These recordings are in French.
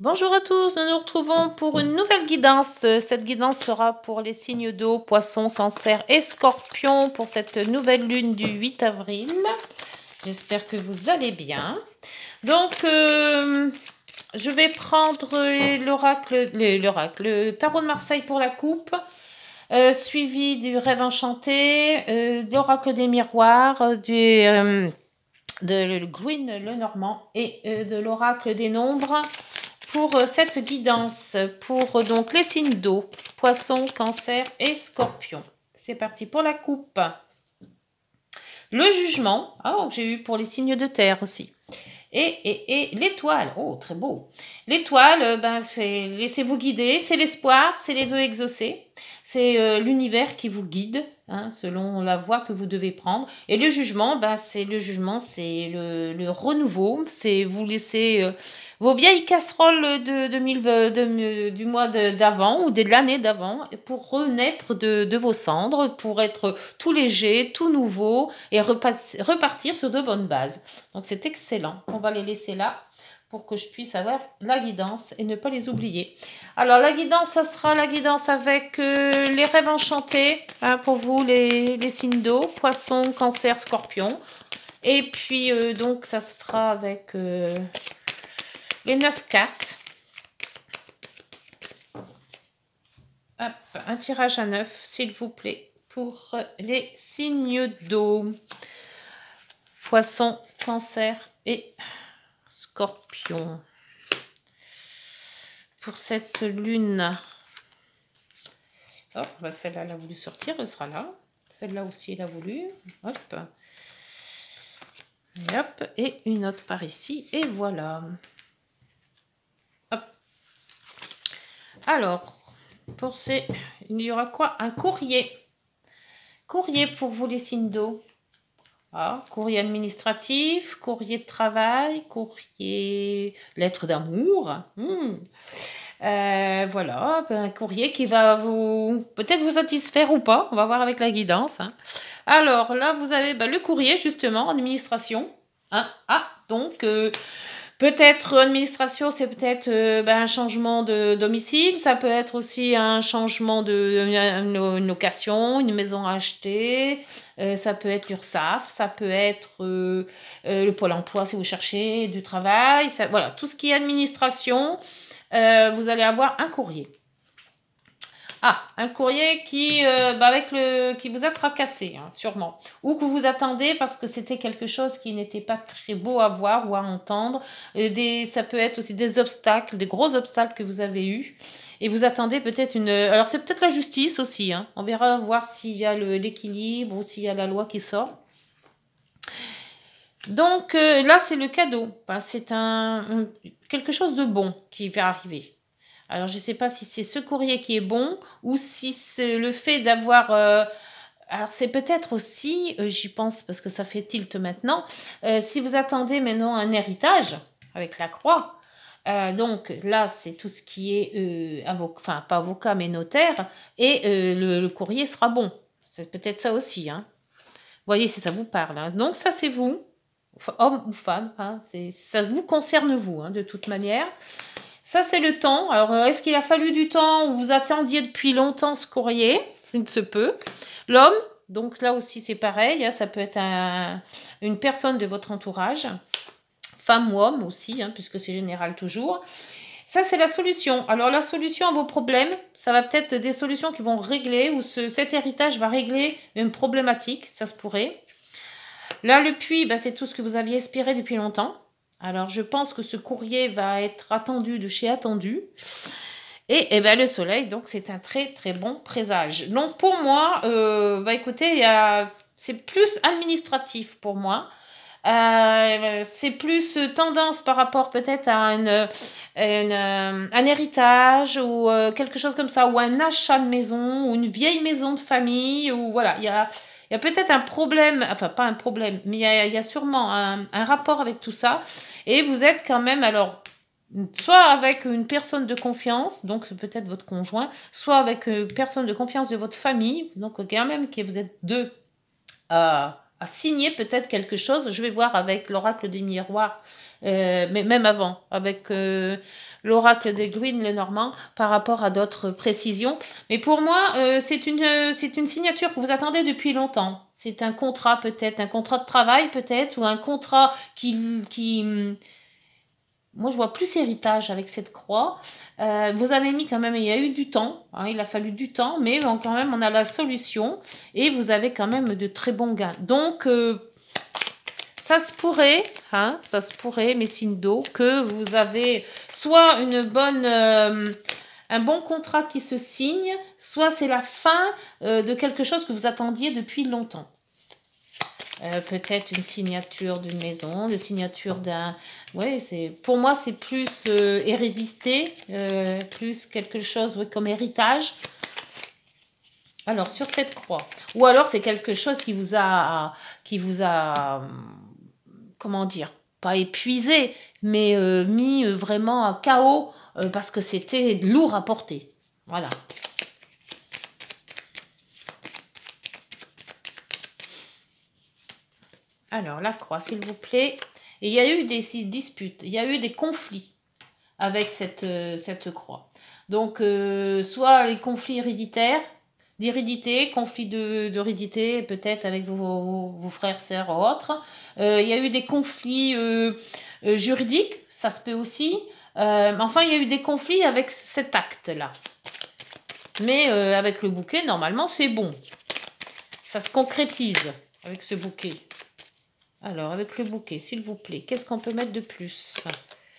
Bonjour à tous, nous nous retrouvons pour une nouvelle guidance. Cette guidance sera pour les signes d'eau, poissons, cancer et scorpions pour cette nouvelle lune du 8 avril. J'espère que vous allez bien. Donc, je vais prendre le tarot de Marseille pour la coupe, suivi du rêve enchanté, l'oracle des miroirs, de Gwyn Lenormand et de l'oracle des nombres pour cette guidance, pour donc les signes d'eau, poisson, cancer et scorpion. C'est parti pour la coupe. Le jugement, que j'ai eu pour les signes de terre aussi. Et l'étoile, très beau. L'étoile, laissez-vous guider, c'est l'espoir, c'est les vœux exaucés. C'est l'univers qui vous guide, selon la voie que vous devez prendre. Et le jugement, c'est le renouveau. C'est vous laisser vos vieilles casseroles du mois d'avant ou de l'année d'avant pour renaître de vos cendres, pour être tout léger, tout nouveau et repartir sur de bonnes bases. Donc c'est excellent. On va les laisser là pour que je puisse avoir la guidance et ne pas les oublier. Alors la guidance, ça sera la guidance avec les rêves enchantés, pour vous les signes d'eau, poisson, cancer, scorpion. Et puis donc ça se fera avec les 9 cartes. Hop, un tirage à 9, s'il vous plaît, pour les signes d'eau, poisson, cancer et scorpion. Pour cette lune, celle-là, elle a voulu sortir, elle sera là. Celle-là aussi, elle a voulu. Hop. Et hop, et une autre par ici, et voilà. Hop. Alors, il y aura quoi? Un courrier. Courrier pour vous les signes d'eau. Courrier administratif, courrier de travail, courrier lettre d'amour. Voilà, un courrier qui va peut-être vous satisfaire ou pas. On va voir avec la guidance. Alors là, vous avez le courrier justement, administration. Donc peut-être administration, c'est peut-être un changement de domicile. Ça peut être aussi un changement une location, une maison à acheter. Ça peut être l'URSSAF, ça peut être le Pôle emploi si vous cherchez du travail. Voilà, tout ce qui est administration, vous allez avoir un courrier. Un courrier qui vous a tracassé, sûrement. Ou que vous attendez parce que c'était quelque chose qui n'était pas très beau à voir ou à entendre. Ça peut être aussi des obstacles, des gros obstacles que vous avez eus. Et vous attendez peut-être alors c'est peut-être la justice aussi. On verra voir s'il y a l'équilibre ou s'il y a la loi qui sort. Donc là, c'est le cadeau. C'est quelque chose de bon qui va arriver. Alors, je ne sais pas si c'est ce courrier qui est bon ou si c'est le fait d'avoir... alors, c'est peut-être aussi, j'y pense parce que ça fait tilt maintenant, si vous attendez maintenant un héritage avec la croix, donc là, c'est tout ce qui est pas avocat, mais notaire, et le courrier sera bon. C'est peut-être ça aussi. Vous voyez si ça vous parle. Donc, ça, c'est vous, homme ou femme. Ça vous concerne vous, de toute manière. Ça, c'est le temps. Alors, est-ce qu'il a fallu du temps ou vous attendiez depuis longtemps ce courrier? Il se peut. L'homme, donc là aussi, c'est pareil. Ça peut être une personne de votre entourage. Femme ou homme aussi, puisque c'est général toujours. Ça, c'est la solution. Alors, la solution à vos problèmes, ça va peut-être des solutions qui vont régler ou cet héritage va régler une problématique. Ça se pourrait. Là, le puits, c'est tout ce que vous aviez espéré depuis longtemps. Alors, je pense que ce courrier va être attendu de chez attendu. Et le soleil, donc, c'est un très, très bon présage. Donc, pour moi, écoutez, c'est plus administratif pour moi. C'est plus tendance par rapport peut-être à un héritage ou quelque chose comme ça, ou un achat de maison, ou une vieille maison de famille, ou voilà, il y a peut-être un problème, enfin pas un problème, mais il y a sûrement un rapport avec tout ça. Et vous êtes quand même, alors, soit avec une personne de confiance, donc c'est peut-être votre conjoint, soit avec une personne de confiance de votre famille, donc quand même que vous êtes deux à signer peut-être quelque chose. Je vais voir avec l'oracle des miroirs, mais même avant, avec l'oracle de Gwyn Lenormand, par rapport à d'autres précisions. Mais pour moi, c'est une signature que vous attendez depuis longtemps. C'est un contrat peut-être, un contrat de travail peut-être, ou un contrat moi, je vois plus héritage avec cette croix. Vous avez mis quand même, il y a eu du temps, hein, il a fallu du temps, mais bon, quand même, on a la solution et vous avez quand même de très bons gains. Donc, ça se pourrait, mes signes d'eau, que vous avez soit un bon contrat qui se signe, soit c'est la fin de quelque chose que vous attendiez depuis longtemps. Peut-être une signature d'une maison, une signature d'un... Ouais, pour moi, c'est plus hérédité, plus quelque chose comme héritage. Alors, sur cette croix. Ou alors, c'est quelque chose qui vous a comment dire, pas épuisé, mais mis vraiment à KO parce que c'était lourd à porter. Voilà. Alors, la croix, s'il vous plaît. Et il y a eu des disputes, il y a eu des conflits avec cette croix. Donc, soit les conflits héréditaires, d'hérédité, conflits d'hérédité, peut-être avec vos frères, sœurs ou autres. Il y a eu des conflits juridiques, ça se peut aussi. Enfin, il y a eu des conflits avec cet acte-là. Mais avec le bouquet, normalement, c'est bon. Ça se concrétise avec ce bouquet. Alors, avec le bouquet, s'il vous plaît, qu'est-ce qu'on peut mettre de plus?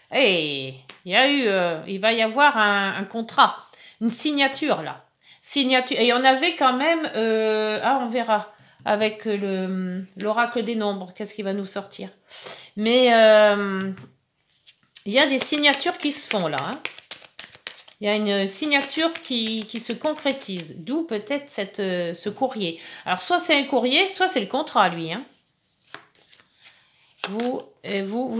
Hey, il va y avoir un contrat, une signature là. Signature. Et on avait quand même, on verra avec l'oracle des nombres, qu'est-ce qui va nous sortir. Mais il y a des signatures qui se font là. Hein. Il y a une signature qui se concrétise, d'où peut-être ce courrier. Alors, soit c'est un courrier, soit c'est le contrat, lui. Hein. Vous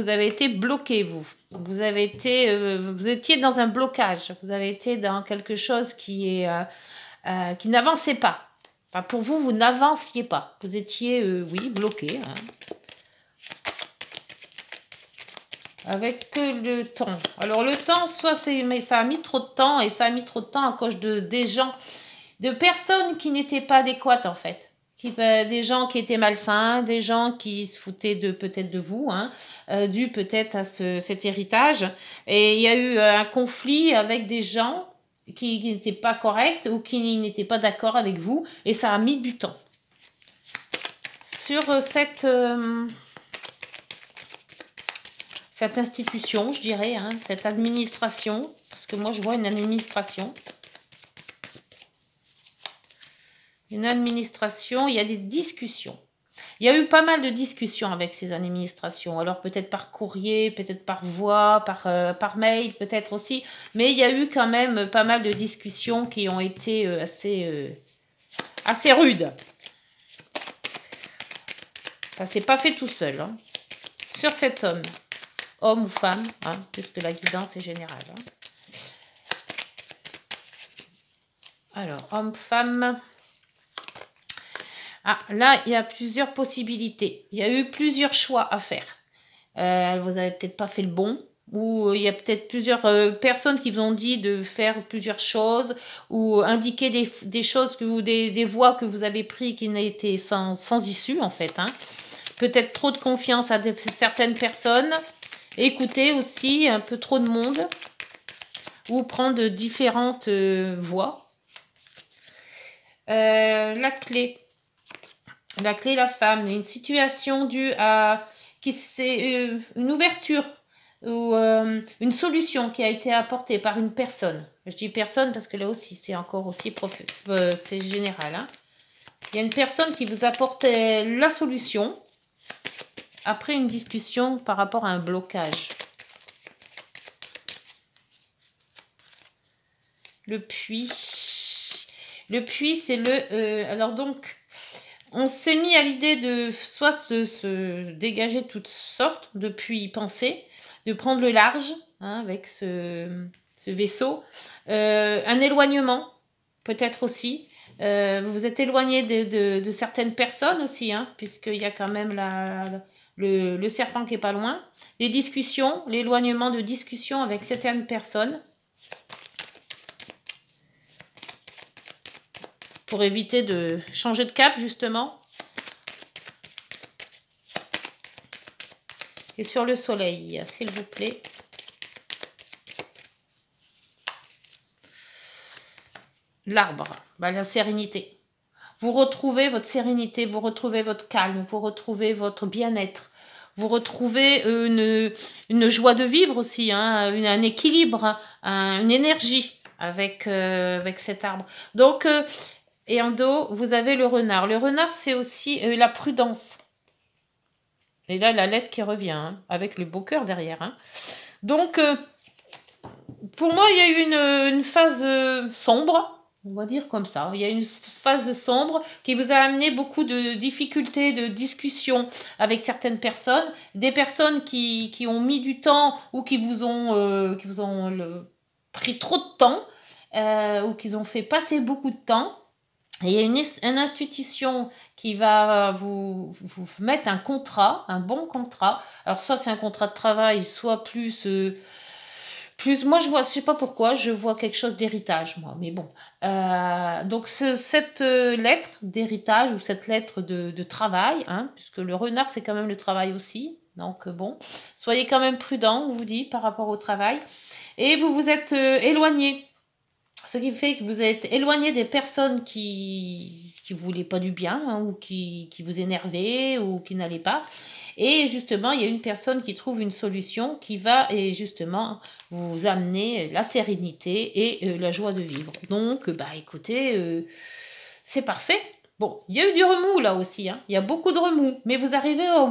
avez été bloqué, vous. Vous étiez dans un blocage. Vous avez été dans quelque chose qui n'avançait pas. Enfin, pour vous, vous n'avanciez pas. Vous étiez, bloqué. Hein. Avec le temps. Alors, le temps, mais ça a mis trop de temps, et ça a mis trop de temps à cause des gens, de personnes qui n'étaient pas adéquates, en fait. Des gens qui étaient malsains, des gens qui se foutaient peut-être de vous, hein, dû peut-être à cet héritage. Et il y a eu un conflit avec des gens qui n'étaient pas corrects ou qui n'étaient pas d'accord avec vous, et ça a mis du temps. Sur cette institution, je dirais, hein, cette administration, parce que moi je vois une administration. Une administration, il y a des discussions. Il y a eu pas mal de discussions avec ces administrations. Alors peut-être par courrier, peut-être par voix, par mail, peut-être aussi. Mais il y a eu quand même pas mal de discussions qui ont été assez rudes. Ça s'est pas fait tout seul. Hein. Sur cet homme ou femme, hein, puisque la guidance est générale. Hein. Alors, homme, femme... Ah, là, il y a plusieurs possibilités. Il y a eu plusieurs choix à faire. Vous n'avez peut-être pas fait le bon. Ou il y a peut-être plusieurs personnes qui vous ont dit de faire plusieurs choses. Ou indiquer des choses, des voies que vous avez prises qui n'étaient sans issue, en fait. Hein. Peut-être trop de confiance à certaines personnes. Écouter aussi un peu trop de monde. Ou prendre différentes voies. La clé. La clé, la femme, une situation due à une ouverture ou une solution qui a été apportée par une personne. Je dis personne parce que là aussi, c'est encore aussi c'est général. Hein. Il y a une personne qui vous apporte la solution après une discussion par rapport à un blocage. Le puits. Le puits, c'est alors donc... On s'est mis à l'idée de soit de se dégager toutes sortes, de puis y penser, de prendre le large hein, avec ce vaisseau, un éloignement peut-être aussi, Vous vous êtes éloigné de certaines personnes aussi, hein, puisqu'il y a quand même le serpent qui est pas loin. Les discussions, l'éloignement de discussions avec certaines personnes. Pour éviter de changer de cap, justement. Et sur le soleil, s'il vous plaît. L'arbre, bah, la sérénité. Vous retrouvez votre sérénité, vous retrouvez votre calme, vous retrouvez votre bien-être. Vous retrouvez une joie de vivre aussi, hein, un équilibre, une énergie avec cet arbre. Donc, et en dos, vous avez le renard. Le renard, c'est aussi la prudence. Et là, la lettre qui revient, hein, avec le beau cœur derrière. Hein. Donc, pour moi, il y a eu une phase sombre. On va dire comme ça. Il y a une phase sombre qui vous a amené beaucoup de difficultés, de discussions avec certaines personnes. Des personnes qui ont mis du temps ou qui vous ont pris trop de temps ou qui ont fait passer beaucoup de temps. Et il y a une institution qui va vous mettre un contrat, un bon contrat. Alors soit c'est un contrat de travail, soit plus... moi, je sais pas pourquoi, je vois quelque chose d'héritage, moi, mais bon. Donc, cette lettre d'héritage ou cette lettre de travail, hein, puisque le renard, c'est quand même le travail aussi. Donc, bon, soyez quand même prudent, on vous dit, par rapport au travail. Et vous vous êtes éloigné. Ce qui fait que vous êtes éloigné des personnes qui voulaient pas du bien, hein, ou qui vous énervaient, ou qui n'allaient pas. Et justement, il y a une personne qui trouve une solution qui va et justement vous amener la sérénité et la joie de vivre. Donc, bah écoutez, c'est parfait. Bon, il y a eu du remous là aussi, hein. Il y a beaucoup de remous, mais vous arrivez au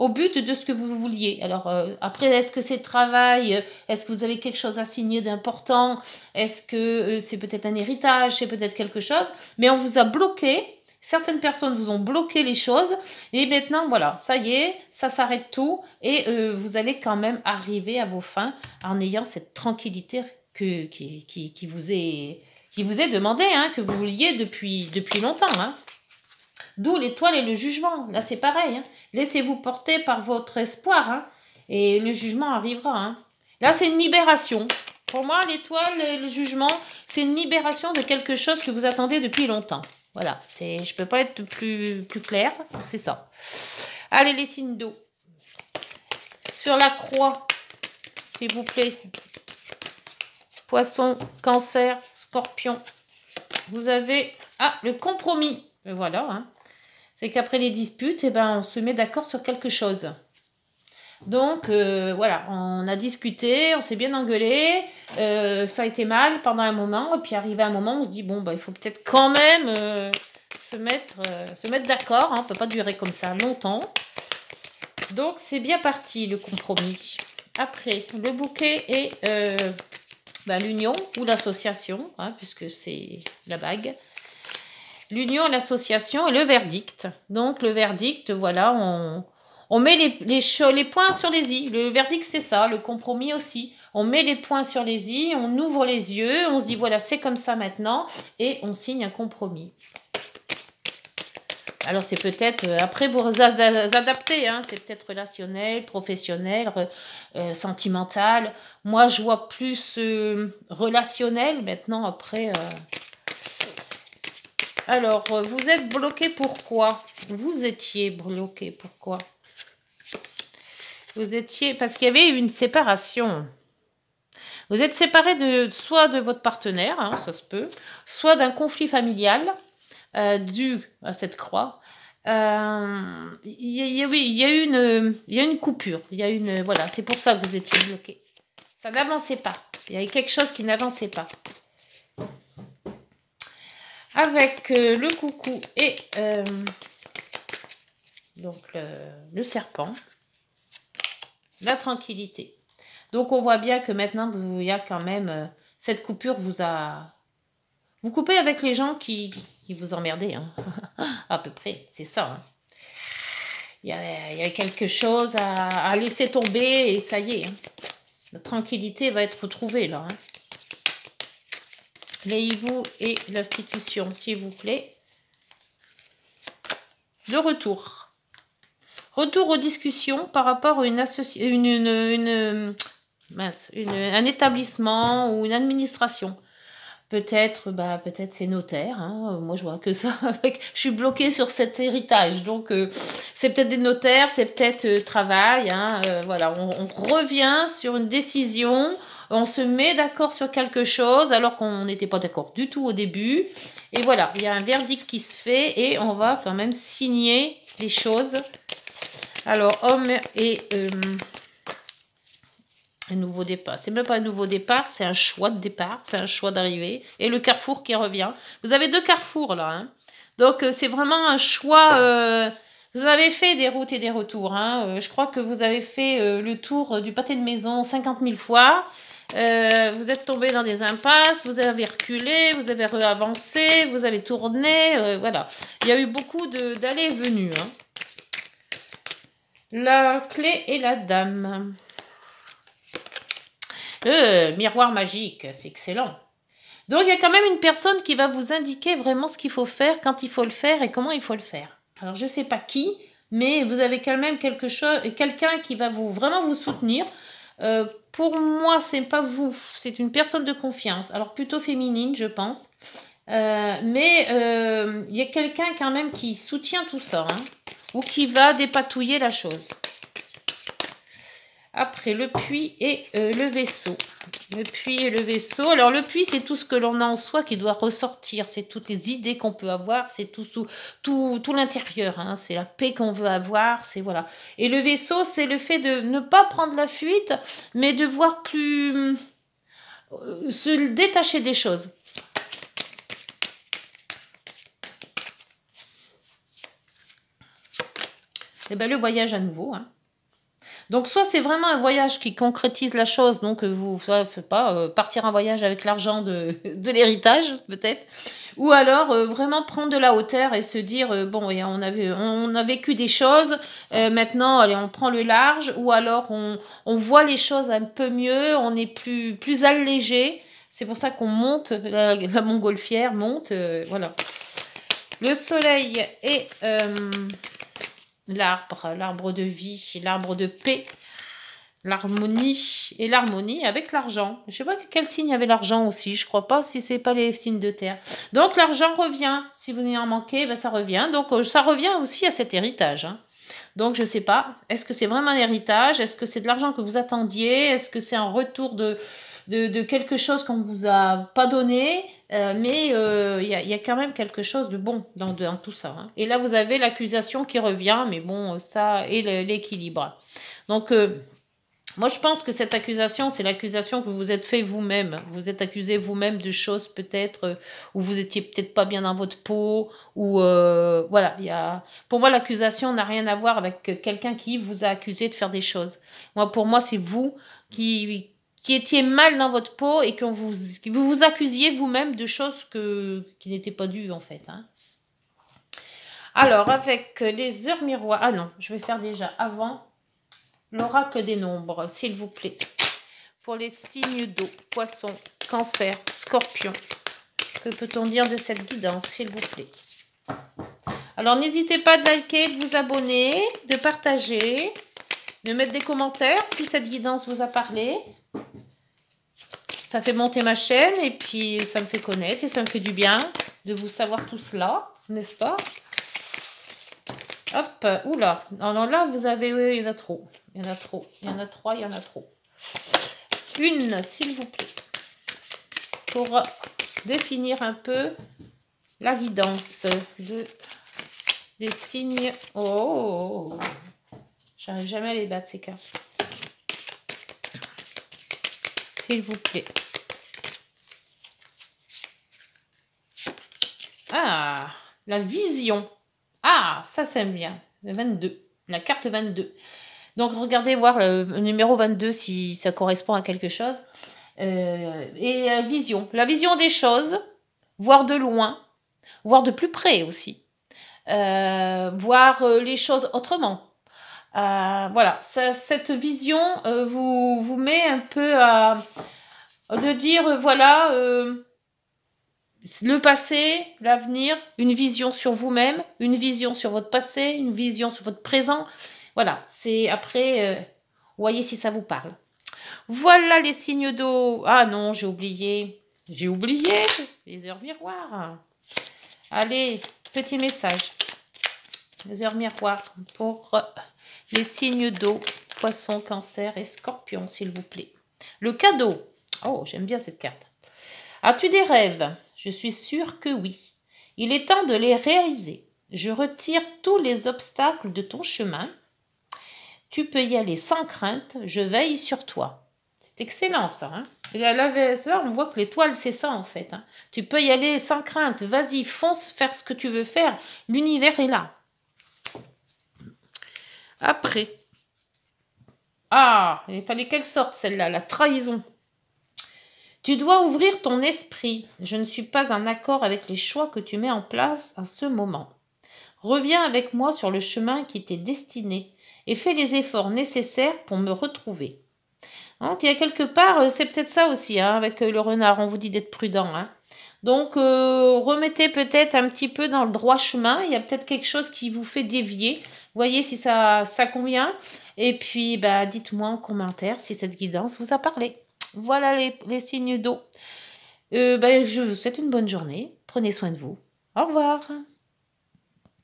but de ce que vous vouliez. Alors, après, est-ce que c'est travail? Est-ce que vous avez quelque chose à signer d'important? Est-ce que c'est peut-être un héritage? C'est peut-être quelque chose? Mais on vous a bloqué. Certaines personnes vous ont bloqué les choses et maintenant, voilà, ça y est, ça s'arrête tout et vous allez quand même arriver à vos fins en ayant cette tranquillité qui vous est demandée, hein, que vous vouliez depuis longtemps. Hein. D'où l'étoile et le jugement. Là, c'est pareil. Hein. Laissez-vous porter par votre espoir hein, et le jugement arrivera. Hein. Là, c'est une libération. Pour moi, l'étoile et le jugement, c'est une libération de quelque chose que vous attendez depuis longtemps. Voilà, je ne peux pas être plus clair, c'est ça. Allez, les signes d'eau. Sur la croix, s'il vous plaît. Poisson, cancer, scorpion. Vous avez... Ah, le compromis. Et voilà, hein. C'est qu'après les disputes, eh ben, on se met d'accord sur quelque chose. Donc, voilà, on a discuté, on s'est bien engueulé, ça a été mal pendant un moment, et puis arrivé un moment, on se dit, bon, bah, il faut peut-être quand même se mettre d'accord, hein, on ne peut pas durer comme ça longtemps. Donc, c'est bien parti, le compromis. Après, le bouquet et l'union ou l'association, hein, puisque c'est la bague. L'union, l'association et le verdict. Donc, le verdict, voilà, on met les points sur les i. Le verdict, c'est ça, le compromis aussi. On met les points sur les i, on ouvre les yeux, on se dit, voilà, c'est comme ça maintenant, et on signe un compromis. Alors, c'est peut-être, après, vous adaptez, hein, c'est peut-être relationnel, professionnel, sentimental. Moi, je vois plus relationnel, maintenant, après... Alors, vous êtes bloqué pourquoi? Vous étiez bloqué pourquoi? Vous étiez... Parce qu'il y avait une séparation. Vous êtes séparé soit de votre partenaire, hein, ça se peut, soit d'un conflit familial dû à cette croix. Il y a une coupure. Voilà, c'est pour ça que vous étiez bloqué. Ça n'avançait pas. Il y avait quelque chose qui n'avançait pas. Avec le coucou et donc le serpent, la tranquillité. Donc on voit bien que maintenant il y a quand même cette coupure vous coupez avec les gens qui vous emmerdaient, hein. À peu près, c'est ça. Hein. Il y a quelque chose à laisser tomber et ça y est. Hein. La tranquillité va être retrouvée là. Hein. les hiboux et l'institution, s'il vous plaît. De retour. Retour aux discussions par rapport à un établissement ou une administration. Peut-être, peut-être c'est notaire. Hein. Moi, je vois que ça. Je suis bloquée sur cet héritage. Donc, c'est peut-être des notaires, c'est peut-être travail. Hein. Voilà, on revient sur une décision. On se met d'accord sur quelque chose alors qu'on n'était pas d'accord du tout au début. Et voilà, il y a un verdict qui se fait et on va quand même signer les choses. Alors, homme et un nouveau départ. C'est même pas un nouveau départ, c'est un choix de départ, c'est un choix d'arrivée. Et le carrefour qui revient. Vous avez 2 carrefours là. Hein. Donc, c'est vraiment un choix. Vous avez fait des routes et des retours. Hein. Je crois que vous avez fait le tour du pâté de maison 50 000 fois. Vous êtes tombé dans des impasses, vous avez reculé, vous avez avancé, vous avez tourné. Voilà. Il y a eu beaucoup d'allées et venues. Hein. La clé et la dame. Miroir magique, c'est excellent. Donc, il y a quand même une personne qui va vous indiquer vraiment ce qu'il faut faire, quand il faut le faire et comment il faut le faire. Alors, je ne sais pas qui, mais vous avez quand même quelqu'un qui va vraiment vous soutenir. Pour moi, c'est pas vous, c'est une personne de confiance. Alors, plutôt féminine, je pense. Mais il y a quelqu'un quand même qui soutient tout ça, hein, ou qui va dépatouiller la chose. Après, le puits et le vaisseau. Le puits et le vaisseau. Alors, le puits, c'est tout ce que l'on a en soi qui doit ressortir. C'est toutes les idées qu'on peut avoir. C'est tout l'intérieur. Hein. C'est la paix qu'on veut avoir. C'est voilà. Et le vaisseau, c'est le fait de ne pas prendre la fuite, mais de voir plus... se détacher des choses. Et bien, le voyage à nouveau, hein. Donc, soit c'est vraiment un voyage qui concrétise la chose, donc vous ne faites pas partir en voyage avec l'argent de l'héritage, peut-être, ou alors vraiment prendre de la hauteur et se dire, bon, on a vécu des choses, maintenant, allez, on prend le large, ou alors on voit les choses un peu mieux, on est plus allégé. C'est pour ça qu'on monte, la montgolfière monte, voilà. Le soleil et... l'arbre de vie, l'arbre de paix, l'harmonie et l'harmonie avec l'argent. Je sais pas quel signe avait l'argent aussi, je crois pas si c'est pas les signes de terre. Donc l'argent revient, si vous n'y en manquez, ben ça revient. Donc ça revient aussi à cet héritage. Hein. Donc je sais pas, est-ce que c'est vraiment un héritage? Est-ce que c'est de l'argent que vous attendiez? Est-ce que c'est un retour de quelque chose qu'on ne vous a pas donné, mais il y a quand même quelque chose de bon dans tout ça. Hein. Et là, vous avez l'accusation qui revient, mais bon, ça et l'équilibre. Donc, moi, je pense que cette accusation, c'est l'accusation que vous vous êtes fait vous-même. Vous êtes accusé vous-même de choses peut-être où vous étiez peut-être pas bien dans votre peau, ou voilà. Pour moi, l'accusation n'a rien à voir avec quelqu'un qui vous a accusé de faire des choses. Pour moi, c'est vous qui étiez mal dans votre peau et que vous vous accusiez vous-même de choses qui n'étaient pas dues en fait. Hein. Alors, avec les heures miroirs... Ah non, je vais faire déjà avant l'oracle des nombres, s'il vous plaît. Pour les signes d'eau, poisson, cancer, scorpion. Que peut-on dire de cette guidance, s'il vous plaît? Alors, n'hésitez pas de liker, de vous abonner, de partager, de mettre des commentaires si cette guidance vous a parlé. Ça fait monter ma chaîne et puis ça me fait connaître et ça me fait du bien de vous savoir tout cela, n'est-ce pas? Hop, oula. Alors là, vous avez, oui, il y en a trop. Il y en a trop. Il y en a 3, il y en a trop. Une, s'il vous plaît. Pour définir un peu la guidance des signes. Oh, j'arrive jamais à les battre, ces cartes. S'il vous plaît. Ah, la vision. Ah, ça c'est bien. Le 22. La carte 22. Donc, regardez voir le numéro 22 si ça correspond à quelque chose. Et vision. La vision des choses. Voir de loin. Voir de plus près aussi. Voir les choses autrement. Voilà. Cette vision vous met un peu à... de dire, voilà... Le passé, l'avenir, une vision sur vous-même, une vision sur votre passé, une vision sur votre présent. Voilà, c'est après, voyez si ça vous parle. Voilà les signes d'eau. Ah non, j'ai oublié. J'ai oublié les heures miroirs. Allez, petit message. Les heures miroirs pour les signes d'eau, poisson, cancer et scorpion, s'il vous plaît. Le cadeau. Oh, j'aime bien cette carte. As-tu des rêves? Je suis sûre que oui. Il est temps de les réaliser. Je retire tous les obstacles de ton chemin. Tu peux y aller sans crainte. Je veille sur toi. C'est excellent ça. Hein, et là, on voit que l'étoile, c'est ça en fait. Hein. Tu peux y aller sans crainte. Vas-y, fonce, faire ce que tu veux faire. L'univers est là. Après. Ah, il fallait qu'elle sorte celle-là, la trahison. Tu dois ouvrir ton esprit. Je ne suis pas en accord avec les choix que tu mets en place à ce moment. Reviens avec moi sur le chemin qui t'est destiné et fais les efforts nécessaires pour me retrouver. Donc, il y a quelque part, c'est peut-être ça aussi, hein, avec le renard, on vous dit d'être prudent. Hein. Donc, remettez peut-être un petit peu dans le droit chemin. Il y a peut-être quelque chose qui vous fait dévier. Voyez si ça convient. Et puis, bah, dites-moi en commentaire si cette guidance vous a parlé. Voilà les signes d'eau. Je vous souhaite une bonne journée. Prenez soin de vous. Au revoir.